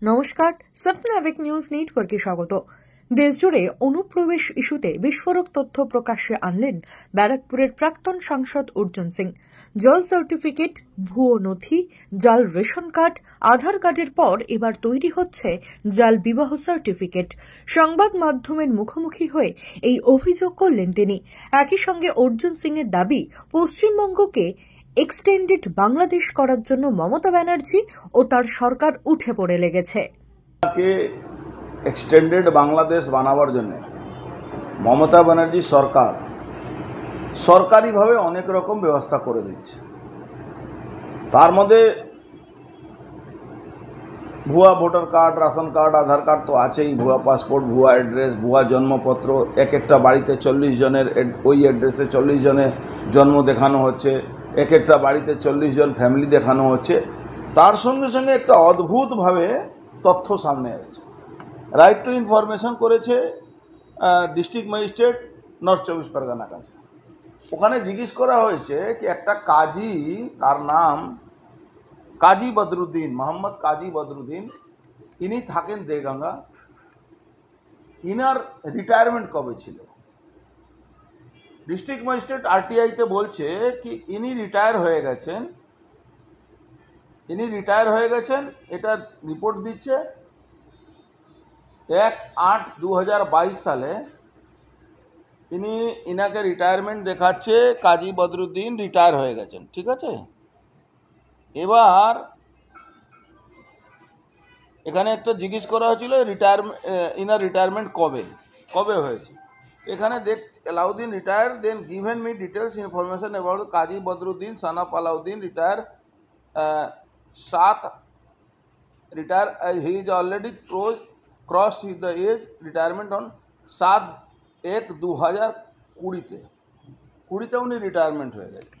নমস্কার, সফনাভিক নিউজ নেটওয়ার্কে স্বাগত। দেশজুড়ে অনুপ্রবেশ ইস্যুতে বিস্ফোরক তথ্য প্রকাশ্যে আনলেন ব্যারাকপুরের প্রাক্তন সাংসদ অর্জুন সিং। জাল সার্টিফিকেট, ভুয়ো নথি, জাল রেশন কার্ড, আধার কার্ডের পর এবার তৈরি হচ্ছে জাল বিবাহ সার্টিফিকেট। সংবাদ মাধ্যমের মুখোমুখি হয়ে এই অভিযোগ করলেন তিনি। একই সঙ্গে অর্জুন সিং এর দাবি, পশ্চিমবঙ্গকে এক্সটেন্ডেড বাংলাদেশ করার জন্য মমতা ব্যানার্জি ও তার সরকার উঠে পড়ে লেগেছে। এক্সটেন্ডেড বাংলাদেশ বানাবার জন্য মমতা ব্যানার্জি সরকার সরকারিভাবে অনেক রকম ব্যবস্থা করে দিচ্ছে। তার মধ্যে ভুয়া ভোটার কার্ড, রেশন কার্ড, আধার কার্ড তো আছেই, ভুয়া পাসপোর্ট, ভুয়া অ্যাড্রেস, ভুয়া জন্মপত্র, এক একটা বাড়িতে 40 জনের ওই অ্যাড্রেসে 40 জনের জন্ম দেখানো হচ্ছে, এক একটা বাড়িতে 40 জন ফ্যামিলি দেখানো হচ্ছে। তার সঙ্গে সঙ্গে একটা অদ্ভুতভাবে তথ্য সামনে আসছে। রাইট টু ইনফরমেশন করেছে ডিস্ট্রিক্ট ম্যাজিস্ট্রেট নর্থ 24 পরগনা কাছে। ওখানে জিজ্ঞেস করা হয়েছে কি একটা কাজী, তার নাম কাজী বদরুদ্দিন, মোহাম্মদ কাজী বদরুদ্দিন, ইনি থাকেন দেগঙ্গা। ইনার রিটায়ারমেন্ট কবে ছিল? ডিস্ট্রিক্ট ম্যাজিস্ট্রেট আরটিআইতে বলছে কি ইনি রিটায়ার হয়ে গেছেন। এটা রিপোর্ট দিচ্ছে 1/8/2022 সালে ইনাকে রিটায়ারমেন্ট দেখাচ্ছে, কাজী বদরুদ্দিন রিটায়ার হয়ে গেছেন। ঠিক আছে, এবার এখানে একটা জিজ্ঞেস করা হয়েছিল ইনার রিটায়ারমেন্ট কবে হয়েছে। এখানে Alauddin retired, then given me details information about Qazi Badruddin, son of Alauddin, retired 7 retire. He is already crossed the age retirement on 7/1/2020 উনি রিটায়ারমেন্ট হয়ে গেছে।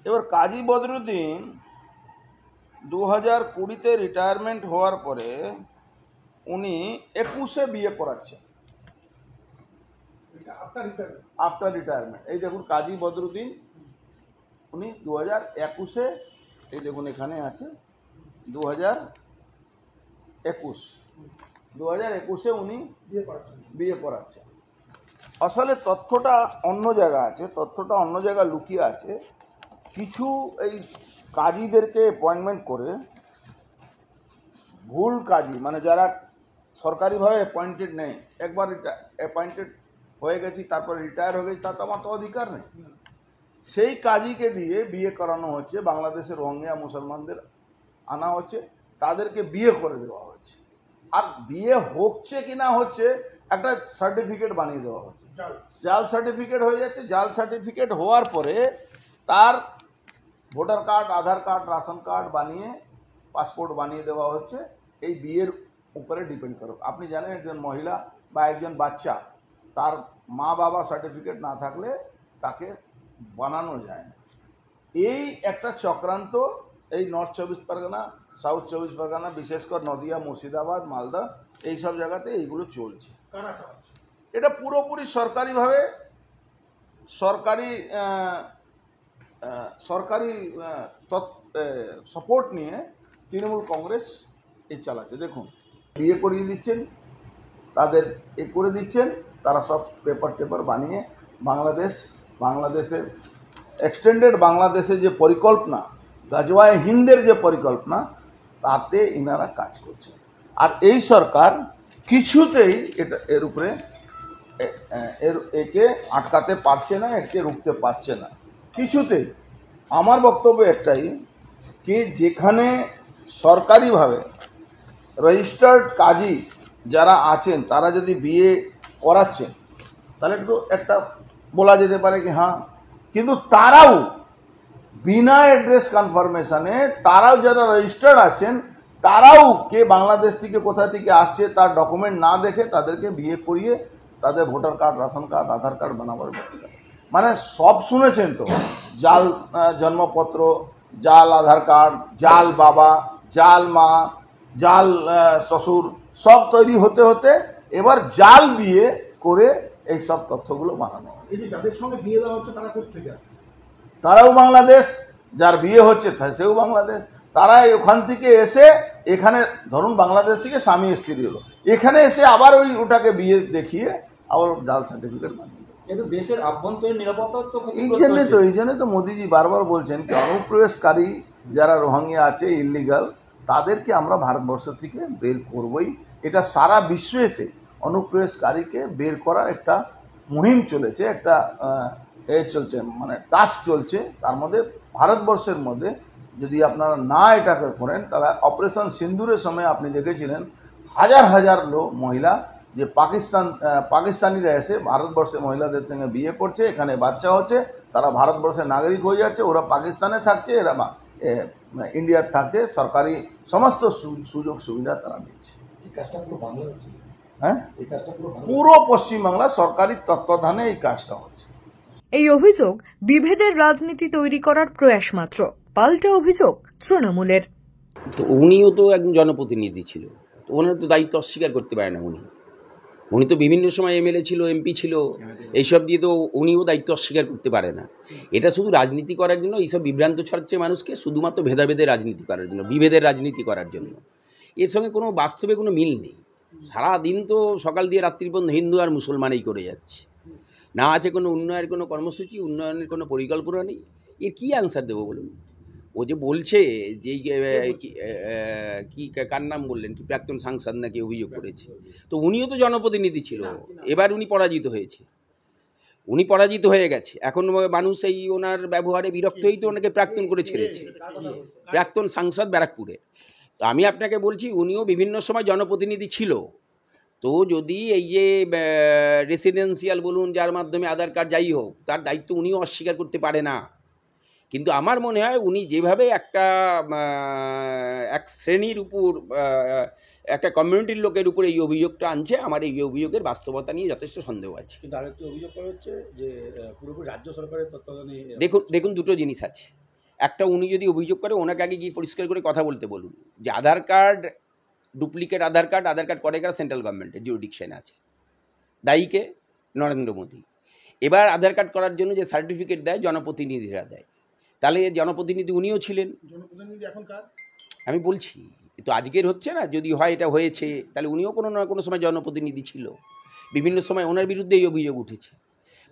এবার কাজী বদরুদ্দিন 2020 রিটায়ারমেন্ট হওয়ার পরে উনি 21 বিয়ে করাচ্ছেন আফটার রিটায়ারমেন্ট। এই দেখুন কাজী বদরুদ্দিন, উনি 2021, এই দেখুন এখানে আছে 2021 উনি বিয়ে করাচ্ছেন। আসলে তথ্যটা অন্য জায়গায় লুকিয়ে আছে। কিছু এই কাজীদেরকে অ্যাপয়েন্টমেন্ট করে, ভুল কাজী মানে যারা সরকারিভাবে অ্যাপয়েন্টেড নেই, একবার অ্যাপয়েন্টেড হয়ে গেছি তারপর রিটায়ার হয়ে গেছি, তার তো আমার তো অধিকার নেই, সেই কাজীকে দিয়ে বিয়ে করানো হচ্ছে। বাংলাদেশের রোহিঙ্গা মুসলমানদের আনা হচ্ছে, তাদেরকে বিয়ে করে দেওয়া হচ্ছে। আর বিয়ে হচ্ছে কি না হচ্ছে একটা সার্টিফিকেট বানিয়ে দেওয়া হচ্ছে, জাল সার্টিফিকেট হয়ে যাচ্ছে। জাল সার্টিফিকেট হওয়ার পরে তার ভোটার কার্ড, আধার কার্ড, রেশন কার্ড বানিয়ে, পাসপোর্ট বানিয়ে দেওয়া হচ্ছে। এই বিয়ের উপরে ডিপেন্ড করে। আপনি জানেন একজন মহিলা বা একজন বাচ্চা, তার মা বাবা সার্টিফিকেট না থাকলে তাকে বানানো যায় না। এই একটা চক্রান্ত এই নর্থ 24 পরগনা, সাউথ 24 পরগনা, বিশেষ করে নদিয়া, মুর্শিদাবাদ, মালদা, এই সব জায়গাতে এইগুলো চলছে। এটা পুরোপুরি সরকারিভাবে সরকারি সাপোর্ট নিয়ে তৃণমূল কংগ্রেস এই চালাচ্ছে। দেখুন, বিয়ে করিয়ে দিচ্ছেন, তাদের করে দিচ্ছেন, তারা সব পেপার বানিয়ে বাংলাদেশের এক্সটেন্ডেড বাংলাদেশের যে পরিকল্পনা, গাজওয়ায়ে হিন্দের যে পরিকল্পনা, তাতে ইনারা কাজ করছে। আর এই সরকার কিছুতেই এর উপরে একে আটকাতে পারছে না, একে রুখতে পারছে না কিছুতেই। আমার বক্তব্য একটাই কি, যেখানে সরকারিভাবে রেজিস্টার্ড কাজী যারা আছেন তারা যদি বিয়ে করাচ্ছেন, তাহলে একটু একটা বলা যেতে পারে কি হ্যাঁ, কিন্তু তারাও বিনা অ্যাড্রেস কনফার্মেশনে, তারাও যারা রেজিস্টার্ড আছেন তারাও কে বাংলাদেশ থেকে কোথা থেকে আসছে তার ডকুমেন্ট না দেখে তাদেরকে বিয়ে করিয়ে তাদের ভোটার কার্ড, রেশন কার্ড, আধার কার্ড বানাবার ব্যবস্থা। মানে সব শুনেছেন তো, জাল জন্মপত্র, জাল আধার কার্ড, জাল বাবা, জাল মা, জাল শ্বশুর, সব তৈরি হতে হতে এবার জাল বিয়ে করে এই সব তথ্যগুলো বানানো। এই যে যাদের সঙ্গে বিয়ে দেওয়া হচ্ছে তারা কোথা থেকে আসছে? তারাও বাংলাদেশ, যার বিয়ে হচ্ছে সেও বাংলাদেশ। তারা ওখান থেকে এসে এখানে ধরুন বাংলাদেশ থেকে স্বামী স্ত্রী হলো, এখানে এসে আবার ওটাকে বিয়ে দেখিয়ে আবার জাল সার্টিফিকেট বানিয়ে কিন্তু দেশের আভ্যন্তরীণ নিরাপত্তা তো এই জন্য তো মোদিজি বারবার বলছেন কি অনুপ্রবেশকারী যারা রোহিঙ্গা আছে ইলিগাল তাদেরকে আমরা ভারতবর্ষ থেকে বের করবই। এটা সারা বিশ্বেতে অনুপ্রবেশকারীকে বের করার একটা মুহিম চলেছে, একটা চলছে, মানে টাস্ক চলছে। তার মধ্যে ভারতবর্ষের মধ্যে যদি আপনারা না এটাকে করেন তাহলে অপারেশন সিন্দুরের সময় আপনি দেখেছিলেন হাজার হাজার মহিলা যে পাকিস্তানিরা এসে ভারতবর্ষে মহিলাদের সঙ্গে বিয়ে করছে, এখানে বাচ্চা হচ্ছে, তারা ভারতবর্ষের নাগরিক হয়ে যাচ্ছে, ওরা পাকিস্তানে থাকছে, এরা ইন্ডিয়ার থাকছে, সরকারি সমস্ত সুযোগ সুবিধা তারা নিচ্ছে। হ্যাঁ, পুরো পশ্চিমবাংলা সরকারি তত্ত্বাবধানে এই কাজটা হচ্ছে। এই অভিযোগ বিভেদের রাজনীতি তৈরি করার প্রয়াস মাত্র, পাল্টা অভিযোগ তৃণমূলের। তো উনিও তো একজন জনপ্রতিনিধি ছিল, তো ওনার তো দায়িত্ব অস্বীকার করতে পারে না। উনি তো বিভিন্ন সময় এমএলএ ছিল, এমপি ছিল, এইসব দিয়ে তো উনিও দায়িত্ব অস্বীকার করতে পারে না। এটা শুধু রাজনীতি করার জন্য এইসব বিভ্রান্ত ছড়াচ্ছে মানুষকে, শুধুমাত্র ভেদাভেদের রাজনীতি করার জন্য, বিভেদের রাজনীতি করার জন্য। এর সঙ্গে কোনো বাস্তবে কোনো মিল নেই। সারাদিন তো সকাল দিয়ে রাত্রি পর্যন্ত হিন্দু আর মুসলমানই করে যাচ্ছে, না আছে কোনো উন্নয়নের কোনো কর্মসূচি, উন্নয়নের কোনো পরিকল্পনা নেই। এর কী অ্যান্সার দেবো বলুন? ও যে বলছে যে কি কার নাম বললেন, কি প্রাক্তন সাংসদ নাকি অভিযোগ করেছে, তো উনিও তো জনপ্রতিনিধি ছিল, এবার উনি পরাজিত হয়ে গেছে। এখন মানুষ এই ওনার ব্যবহারে বিরক্ত হয়েই তো ওনাকে প্রাক্তন করে ছেড়েছে, প্রাক্তন সাংসদ ব্যারাকপুরে। তো আমি আপনাকে বলছি উনিও বিভিন্ন সময় জনপ্রতিনিধি ছিল। তো যদি এই যে রেসিডেন্সিয়াল বলুন, যার মাধ্যমে আধার কার্ড যাই হোক, তার দায়িত্ব উনিও অস্বীকার করতে পারে না। কিন্তু আমার মনে হয় উনি যেভাবে এক শ্রেণীর উপর, একটা কমিউনিটির লোকের উপর এই অভিযোগটা আনছে, আমার এই অভিযোগের বাস্তবতা নিয়ে যথেষ্ট সন্দেহ আছে। কিন্তু আরেকটি অভিযোগ করা হচ্ছে যে পুরোপুরি রাজ্য সরকারের তত্ত্বাবধানে। দেখুন দুটো জিনিস আছে। একটা, উনি যদি অভিযোগ করে ওনাকে আগে গিয়ে পরিষ্কার করে কথা বলতে বলুন যে আধার কার্ড, ডুপ্লিকেট আধার কার্ড করে কারা সেন্ট্রাল গভর্নমেন্টের জুরিডিকশনে আছে, দায়ীকে নরেন্দ্র মোদী। এবার আধার কার্ড করার জন্য যে সার্টিফিকেট দেয় জনপ্রতিনিধিরা দেয়, তাহলে জনপ্রতিনিধি উনিও ছিলেন। জনপ্রতিনিধি এখনকার আমি বলছি তো আজকের হচ্ছে না, যদি হয় এটা হয়েছে, তাহলে উনিও কোনো না কোনো সময় জনপ্রতিনিধি ছিল। বিভিন্ন সময় ওনার বিরুদ্ধে এই অভিযোগ উঠেছে।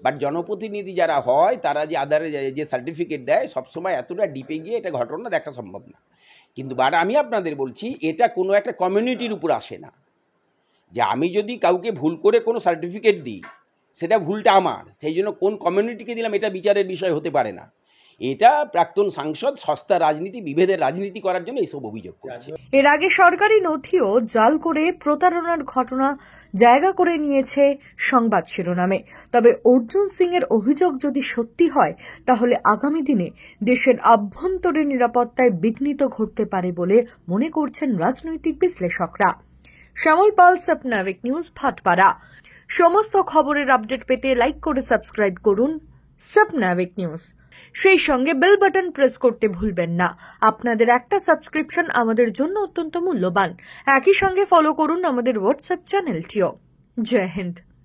বাট জনপ্রতিনিধি যারা হয় তারা যে আধারে যে সার্টিফিকেট দেয়, সবসময় এতটা ডিপে গিয়ে এটা ঘটনা দেখা সম্ভব না। কিন্তু বাট আমি আপনাদের বলছি এটা কোনো একটা কমিউনিটির উপর আসে না। যে আমি যদি কাউকে ভুল করে কোনো সার্টিফিকেট দিই, সেটা ভুলটা আমার, সেই জন্য কোন কমিউনিটিকে দিলাম এটা বিচারের বিষয় হতে পারে না। এটা প্রাক্তন সাংসদ সস্তা রাজনীতি, বিভেদের রাজনীতি করার জন্য এইসব অভিযোগ করছে। এর আগে সরকারি নথিও জাল করে প্রতারণার ঘটনা জায়গা করে নিয়েছে সংবাদ শিরোনামে। তবে অর্জুন সিং এর অভিযোগ যদি সত্যি হয়, তাহলে আগামী দিনে দেশের আভ্যন্তরীণ নিরাপত্তায় বিঘ্নিত ঘটতে পারে বলে মনে করছেন রাজনৈতিক বিশ্লেষকরা। শ্যামল পাল, সাপনাভিক নিউজ, ভাটপাড়া। সমস্ত খবরের আপডেট পেতে লাইক করে সাবস্ক্রাইব করুন সাপনাভিক নিউজ। সেই সঙ্গে বেল বাটন প্রেস করতে ভুলবেন না। আপনাদের একটা সাবস্ক্রিপশন আমাদের জন্য অত্যন্ত মূল্যবান। একই সঙ্গে ফলো করুন আমাদের হোয়াটসঅ্যাপ চ্যানেলটিও। জয় হিন্দ।